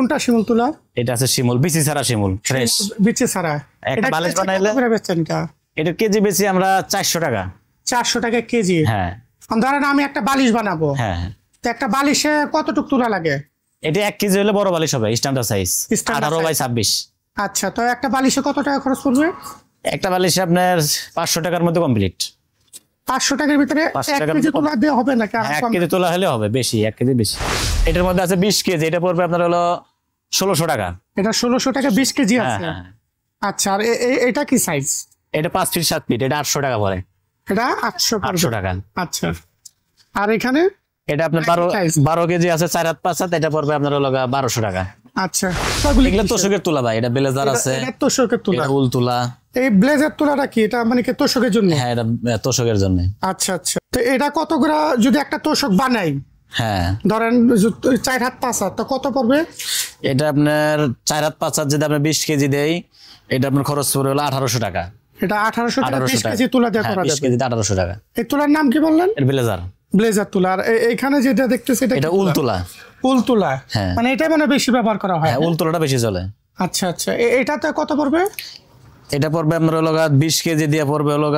কোনটা শিমুল তুলা? এটা আছে শিমুল, বিচি ছাড়া শিমুল, ফ্রেশ বিচি ছাড়া। একটা বালিশ বানাইলে এটা কেজি বেশি আমরা 400 টাকা। 400 টাকা কেজি? হ্যাঁ। ধরেন আমি একটা বালিশ বানাবো, হ্যাঁ, তো একটা বালিশে কতটুকু তুলা লাগে? এটা 1 কেজি হলে বড় বালিশ হবে, স্ট্যান্ডার্ড সাইজ 18 বাই 26। আচ্ছা, তো একটা বালিশে কত টাকা খরচ পড়বে? একটা বালিশে আপনার 500 টাকার মধ্যে কমপ্লিট। 500 টাকার ভিতরে 1 কেজি তুলা দেওয়া হবে নাকি? 1 কেজি তুলা হলে হবে, বেশি 1 কেজি বেশি। এটার মধ্যে আছে 20 কেজি, এটা পড়বে আপনার হলো 1600 টাকা। এটা 1600 টাকা 20 কেজি আছে? আচ্ছা, আর এটা কি সাইজ? এটা 5 ফিট 7 ফিট, এটা 800 টাকা পড়ে। এটা 800 টাকা। আচ্ছা, আর এখানে এটা আপনার 12 কেজি আছে 4 হাত 5 হাত, এটা পড়বে আপনার হলো 1200 টাকা। আচ্ছা, এগুলো তোষকের তুলা ভাই, এটা ব্লেজার আছে, এটা তোষকের তুলা, এটা উল তুলা। এই ব্লেজার তুলাটা কি, এটা মানে কি তোষকের জন্য? হ্যাঁ, এটা তোষকের জন্য। আচ্ছা আচ্ছা, তো এটা কত করে যদি একটা তোষক বানাই? হ্যাঁ, ধরেন 4 হাত 5 হাত, তো কত পড়বে? এটা আপনার 4 হাত 5 হাত যদি আমরা 20 কেজি দেই, এটা আপনার খরচ পড়বে হলো 1800 টাকা। এটা 1800 টাকা 20 কেজি তুলা দিয়ে করা যাবে? 20 কেজিতে 1800 টাকা। এই তুলার নাম কি বললেন? এটা ব্লেজার। ব্লেজার তুলা। আর এখানে যেটা দেখতেছি এটা উল তুলা। উল তুলা, হ্যাঁ, মানে এটা মানে বেশি ব্যবহার করা হয়? হ্যাঁ, উল তুলাটা বেশি চলে। আচ্ছা আচ্ছা, এটাতে কত পড়বে? এটা পড়বে আপনার হলো 20 কেজি দিয়ে পড়বে হলো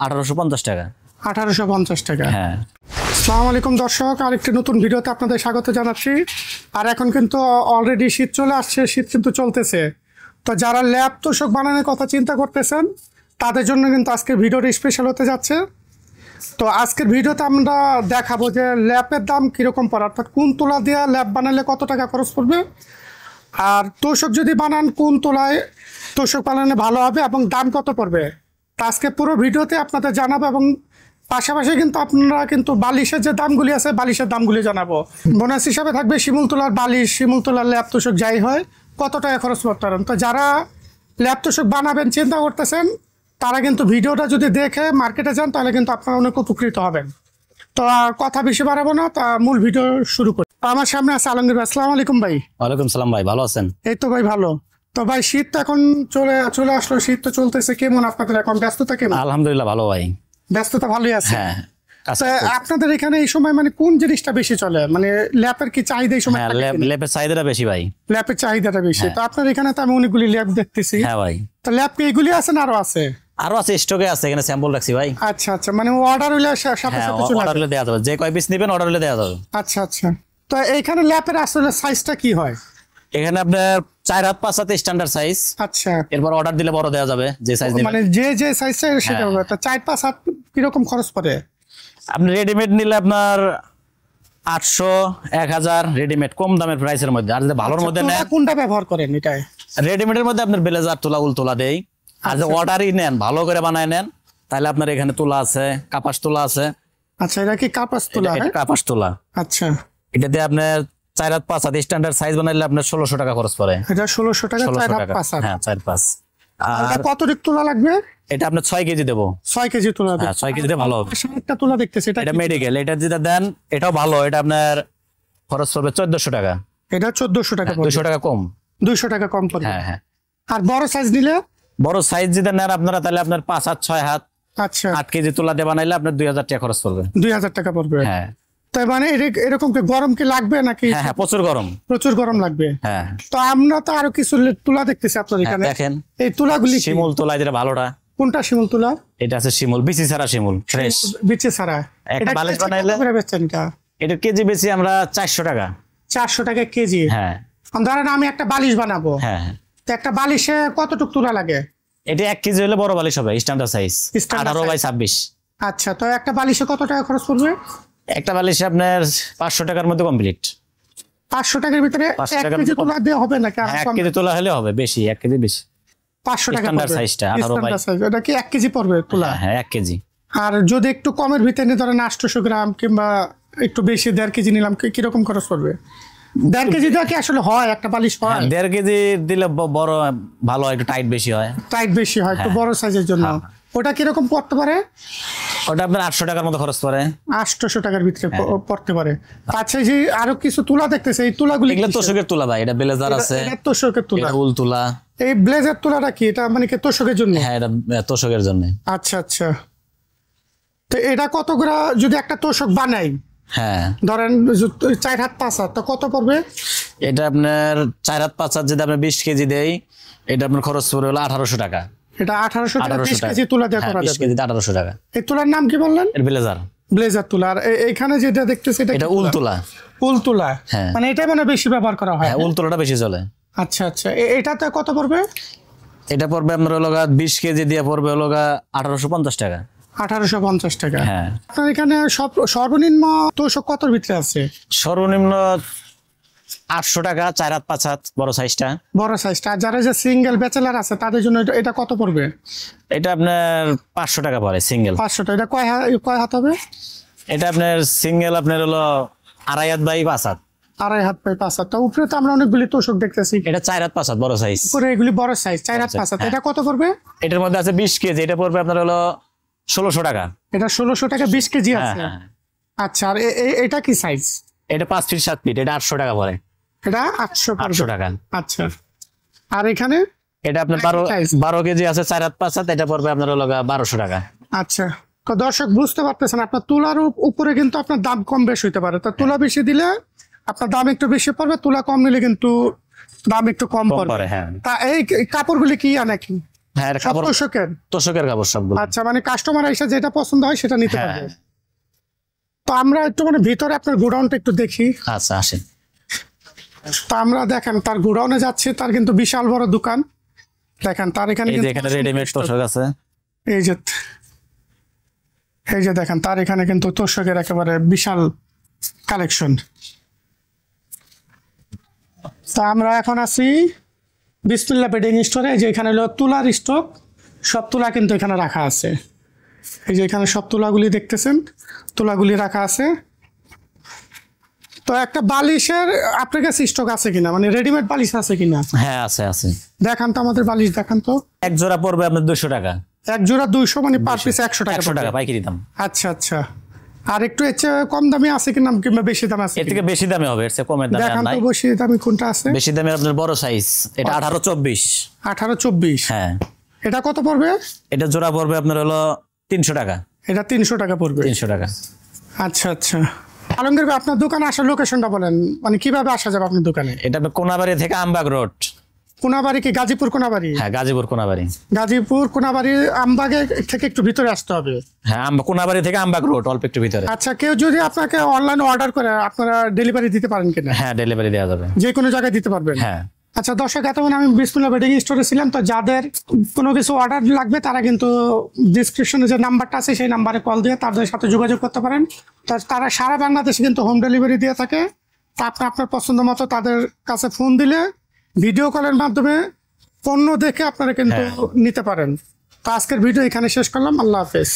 1850 টাকা। 1850 টাকা। হ্যাঁ। আসসালামু আলাইকুম দর্শক, আরেকটি নতুন ভিডিওতে আপনাদের স্বাগত জানাচ্ছি। আর এখন কিন্তু অলরেডি শীত চলে আসছে, শীত কিন্তু চলতেছে। তো যারা ল্যাপ তোষক বানানোর কথা চিন্তা করতেছেন তাদের জন্য কিন্তু আজকের ভিডিওটা স্পেশাল হতে যাচ্ছে। তো আজকের ভিডিওতে আমরা দেখাবো যে ল্যাপের দাম কীরকম পড়ে, অর্থাৎ কোন তুলা দিয়ে ল্যাপ বানালে কত টাকা খরচ পড়বে, আর তোষক যদি বানান কোন তুলায় তোষক বানালে ভালো হবে এবং দাম কত পড়বে। তা আজকে পুরো ভিডিওতে আপনাদের জানাবো, এবং পাশাপাশি কিন্তু আপনারা কিন্তু বালিশের যে দামগুলি আছে বালিশের দামগুলি জানাবো। বোনাস হিসাবে থাকবে শিমুল তোলার বালিশ, শিমুল তোলার ল্যাপ তোষক যাই হয় কত টাকা খরচ করতে পারেন। তো যারা ল্যাপ তোষক বানাবেন চিন্তা করতেছেন তারা কিন্তু ভিডিওটা যদি দেখে মার্কেটে যান তাহলে কিন্তু আপনারা অনেক উপকৃত হবেন। তো আর কথা বেশি বাড়াবো না, তা মূল ভিডিও শুরু করি। আমার সামনে আছে আলমগীর ভাই। আসসালামু আলাইকুম ভাই। ওয়ালাইকুম সালাম ভাই, ভালো আছেন? এই তো ভাই ভালো। তো ভাই শীত তো এখন চলে আসলো, শীত তো চলতেছে, কেমন আপনাদের এখন ব্যস্ততা কেমন? আলহামদুলিল্লাহ ভালো ভাই, ব্যস্ততা ভালোই আছে। হ্যাঁ। আপনাদের এখানে এই সময় মানে কোন জিনিসটা বেশি চলে, মানে ল্যাপের কি চাহিদা এই সময়? ল্যাপের চাহিদাটা বেশি ভাই। ল্যাপের চাহিদাটা বেশি। তো আপনার এখানে তো আমি অনেকগুলি ল্যাপ দেখতেছি। হ্যাঁ ভাই। তো ল্যাপ কি এগুলি আছে না আরো আছে? আরো আছে, স্টকে আছে, এখানে স্যাম্পল রাখছি ভাই। আচ্ছা আচ্ছা, মানে অর্ডার হইলে সাথে সাথে চলে অর্ডার হলে দেওয়া যাবে, যে কয় পিস নেবেন অর্ডার হলে দেওয়া যাবে। আচ্ছা আচ্ছা, তো এইখানে ল্যাপের আসলে সাইজটা কি হয়? এখানে আপনার 4 হাত 5 হাতে স্ট্যান্ডার্ড সাইজ। আচ্ছা, এরপর অর্ডার দিলে বড় দেওয়া যাবে, যে সাইজ নেবেন। মানে যে সাইজটা সেটা হবে। তো 4-5 হাত কিরকম খরচ পড়ে? আপনি রেডিমেড নিলে আপনার 800 1000 রেডিমেড, কম দামের প্রাইসের মধ্যে। আর যদি ভালোর মধ্যে নেন, কোনটা ব্যবহার করেন? এটাই রেডিমেডের মধ্যে আপনার ব্লেজার তুলা, উল তুলা দেই। আর যদি অর্ডারই নেন, ভালো করে বানায় নেন, তাহলে আপনার এখানে তুলা আছে, কাপাস তুলা আছে। আচ্ছা, এটা কি কাপাস তুলা? এটা কাপাস তুলা। আচ্ছা, এটা দিয়ে আপনার 4 হাত 5 হাত স্ট্যান্ডার্ড সাইজ বানাইলে আপনার 1600 টাকা খরচ পড়ে। এটা 1600 টাকা 4 হাত 5 হাত? হ্যাঁ, 4-5। আর কত রিক তুলা লাগবে? এটা আপনি 6 কেজি দেবো। 6 কেজি তুলা? হ্যাঁ, 6 কেজিতে ভালো হবে। একটা তুলা দেখতেছি, এটা মেডিকেল, এটা যেটা দেন এটাও ভালো, এটা আপনার খরচ পড়বে 1400 টাকা। এটা 1400 টাকা? 200 টাকা কম। 200 টাকা কম পড়বে। হ্যাঁ হ্যাঁ। আর বড় সাইজ নিলে? বড় সাইজ যদি নেন আপনারা, তাহলে আপনার 5 হাত 6 হাত, আচ্ছা, 8 কেজি তুলা দিয়ে বানাইলে আপনার 2000 টাকা খরচ পড়বে। 2000 টাকা পড়বে? হ্যাঁ। তাই মানে এরকম কি গরম কি লাগবে নাকি? হ্যাঁ হ্যাঁ, প্রচুর গরম। প্রচুর গরম লাগবে। হ্যাঁ। তো আমরা তো আরো কিছু তুলা দেখতেছি আপনার এখানে, দেখেন এই তুলাগুলি শিমুল তুলা, যেটা ভালোটা। কোনটা শিমুল তুলা? এটা আছে শিমুল, বিচি ছাড়া শিমুল, ফ্রেশ। বিচি ছাড়া? একটা বালিশ বানাইলে এটা কেজি বেশি আমরা 400 টাকা। 400 টাকা কেজি? হ্যাঁ। ধরেন আমি একটা বালিশ বানাবো, হ্যাঁ, তো একটা বালিশে কতটুকু তুলা লাগে? এটা 1 কেজি হলে বড় বালিশ হবে, স্ট্যান্ডার্ড সাইজ 18 বাই 26। আচ্ছা, তো একটা বালিশে কত টাকা খরচ পড়বে? একটা বালিশে আপনার 500 টাকার মধ্যে কমপ্লিট। 500 টাকার ভিতরে 1 কেজি তুলা দেওয়া হবে নাকি? 1 কেজি তোলা হলে হবে, বেশি 1 কেজি বেশি। 500 টাকা স্ট্যান্ডার্ড সাইজটা 18 বাই। এটা কি 1 কেজি পড়বে তুলা? হ্যাঁ, 1 কেজি। আর যদি একটু কমের ভিতরে ধরেন 800 গ্রাম কিংবা একটু বেশি 1.5 কেজি নিলাম, কিরকম খরচ পড়বে? 1.5 কেজি দেওয়া কি আসলে হয় একটা বালিশ? হয় 1.5 কেজি দিলে বড় ভালো হয়, একটু টাইট বেশি হয়। টাইট বেশি হয় তো বড় সাইজের জন্য। ওটা কিরকম পড়তে পারে? ওটা আপনার 800 টাকার মতো খরচ পড়ে। 800 টাকার ভিতরে পড়তে পারে। আচ্ছা, যে আরো কিছু তুলা দেখতেছে, এই তুলাগুলি এগুলো তোষকের তুলা ভাই, এটা ব্লেজার আছে, এটা তোষকের তুলা, এটা উল তুলা। এই ব্লেজার তুলাটা কি, এটা মানে কি তোষকের জন্য? হ্যাঁ, এটা তোষকের জন্য। আচ্ছা আচ্ছা, তো এটা কত করে যদি একটা তোষক বানাই? হ্যাঁ ধরেন 4 হাত 5 হাত তো কত পড়বে? এটা আপনার 4 হাত 5 হাত যদি আপনি 20 কেজি দেই, এটা আপনার খরচ পড়বে হলো 1800 টাকা। এটা 1800 টাকা 20 1800 টাকা কেজি তুলা দিয়ে করা 20 যাবে। কেজিতে 1800 টাকা। এই তুলার নাম কি বললেন? এর ব্লেজার। ব্লেজার তুলা। আর এইখানে যেটা দেখতেছি এটা উল তুলা। উল তুলা, হ্যাঁ। মানে এটাই মানে বেশি ব্যবহার করা হয়। হ্যাঁ উল তুলাটা বেশি চলে। আচ্ছা আচ্ছা, এটাতে কত পড়বে? এটা পড়বে আপনার হলো 20 কেজি দিয়ে পড়বে হলো 1850 টাকা। 1850 টাকা। হ্যাঁ আপনার এখানে সর্বনিম্ন তোষক কতর ভিতরে আছে? সর্বনিম্ন 800 টাকা 4 হাত 5 হাত বড় সাইজটা। বড় সাইজটা। আর যারা যে সিঙ্গেল ব্যাচেলার আছে তাদের জন্য এটা কত পড়বে? এটা আপনার 500 টাকা পড়ে সিঙ্গেল। 500 টাকা। এটা কয় হাত হবে? এটা আপনার সিঙ্গেল আপনার হলো 2.5 হাত বাই 5 হাত। 2.5 হাত বাই 5 হাত। তো উপরে তো আমরা অনেকগুলি তোষক দেখতেছি। এটা 4 হাত 5 হাত বড় সাইজ। উপরে এগুলি বড় সাইজ 4 হাত 5 হাত। এটা কত পড়বে? এটার মধ্যে আছে 20 কেজি, এটা পড়বে আপনার হলো 1600 টাকা। এটা 1600 টাকা 20 কেজি হ্যাঁ আছে। হ্যাঁ। আচ্ছা, আর এটা কি সাইজ? এটা 5 ফিট 7 ফিট, এটা 800 টাকা পড়ে। এটা 800 800 টাকা। আচ্ছা, আর এখানে এটা আপনার 12 কেজি আছে 4 হাত 5 হাত, এটা পড়বে আপনার হলো 1200 টাকা। আচ্ছা, তো দর্শক বুঝতে পারতেছেন আপনার তুলার উপরে কিন্তু আপনার দাম কম বেশি হইতে পারে। তো তুলা বেশি দিলে আপনার দাম একটু বেশি পড়বে, তুলা কম নিলে কিন্তু দাম একটু কম পড়বে। হ্যাঁ তা এই কাপড়গুলি কি নাকি? হ্যাঁ সব তোষকের? তোষকের কাপড় সবগুলো। আচ্ছা, মানে কাস্টমার এসে যেটা পছন্দ হয় সেটা নিতে হ্যাঁ। পারবে। তো আমরা একটু মানে ভিতরে আপনার গোডাউনটা একটু দেখি। আচ্ছা আসেন। তো আমরা দেখেন তার গোডাউনে যাচ্ছি, তার কিন্তু বিশাল বড় দোকান। দেখেন তার এখানে এই যে এখানে রেডিমেড তোষক আছে। এই যে দেখেন তার এখানে কিন্তু তোষকের একেবারে বিশাল কালেকশন। তা আমরা এখন আছি বিসমিল্লাহ বেডিং স্টোরে। যে এখানে হলো তুলার স্টক, সব তুলা কিন্তু এখানে রাখা আছে। এই যে এখানে সব তুলাগুলি দেখতেছেন, তুলাগুলি রাখা আছে। তো একটা বালিশের আপনার কাছে স্টক আছে কিনা, মানে রেডিমেড বালিশ আছে কিনা? হ্যাঁ আছে আছে। দেখান তো আমাদের বালিশ, দেখান তো। এক জোড়া পড়বে আপনার 200 টাকা। এক জোড়া 200, মানে পার পিস 100 টাকা। 100 টাকা পাইকারি দাম। আচ্ছা আচ্ছা, আর একটু এর চেয়ে কম দামে আছে কিনা কিংবা বেশি দাম আছে? এর থেকে বেশি দামে হবে, এর চেয়ে কমের দামে আর দেখান নাই। তো বেশি দামি কোনটা আছে? বেশি দামের আপনার বড় সাইজ, এটা 18-24। 18-24। হ্যাঁ। এটা কত পড়বে? এটা জোড়া পড়বে আপনার হলো 300 টাকা। এটা 300 টাকা পড়বে। 300 টাকা। আচ্ছা আচ্ছা, আলমগীর ভাই আপনার দোকানে আসার লোকেশনটা বলেন, মানে কিভাবে আসা যাবে আপনার দোকানে? এটা আপনার কোনাবাড়ি থেকে আমবাগ রোড। কোনাবাড়ি কি গাজীপুর কোনাবাড়ি? হ্যাঁ গাজীপুর কোনাবাড়ি। গাজীপুর কোনাবাড়ি আমবাগে থেকে একটু ভিতরে আসতে হবে। হ্যাঁ কোনাবাড়ি থেকে আমবাগ রোড, অল্প একটু ভিতরে। আচ্ছা, কেউ যদি আপনাকে অনলাইনে অর্ডার করে আপনারা ডেলিভারি দিতে পারেন কিনা? হ্যাঁ ডেলিভারি দেওয়া যাবে, যে কোনো জায়গায় দিতে পারবেন? হ্যাঁ। আচ্ছা দর্শক, এতক্ষণ আমি বিসমিল্লাহ বেডিং স্টোরে ছিলাম। তো যাদের কোনো কিছু অর্ডার লাগবে তারা কিন্তু ডিসক্রিপশনে যে নাম্বারটা আছে সেই নাম্বারে কল দিয়ে তাদের সাথে যোগাযোগ করতে পারেন। তারা সারা বাংলাদেশে কিন্তু হোম ডেলিভারি দিয়ে থাকে। তা আপনি আপনার পছন্দ মতো তাদের কাছে ফোন দিলে ভিডিও কলের মাধ্যমে পণ্য দেখে আপনারা কিন্তু নিতে পারেন। তো আজকের ভিডিও এখানে শেষ করলাম। আল্লাহ হাফেজ।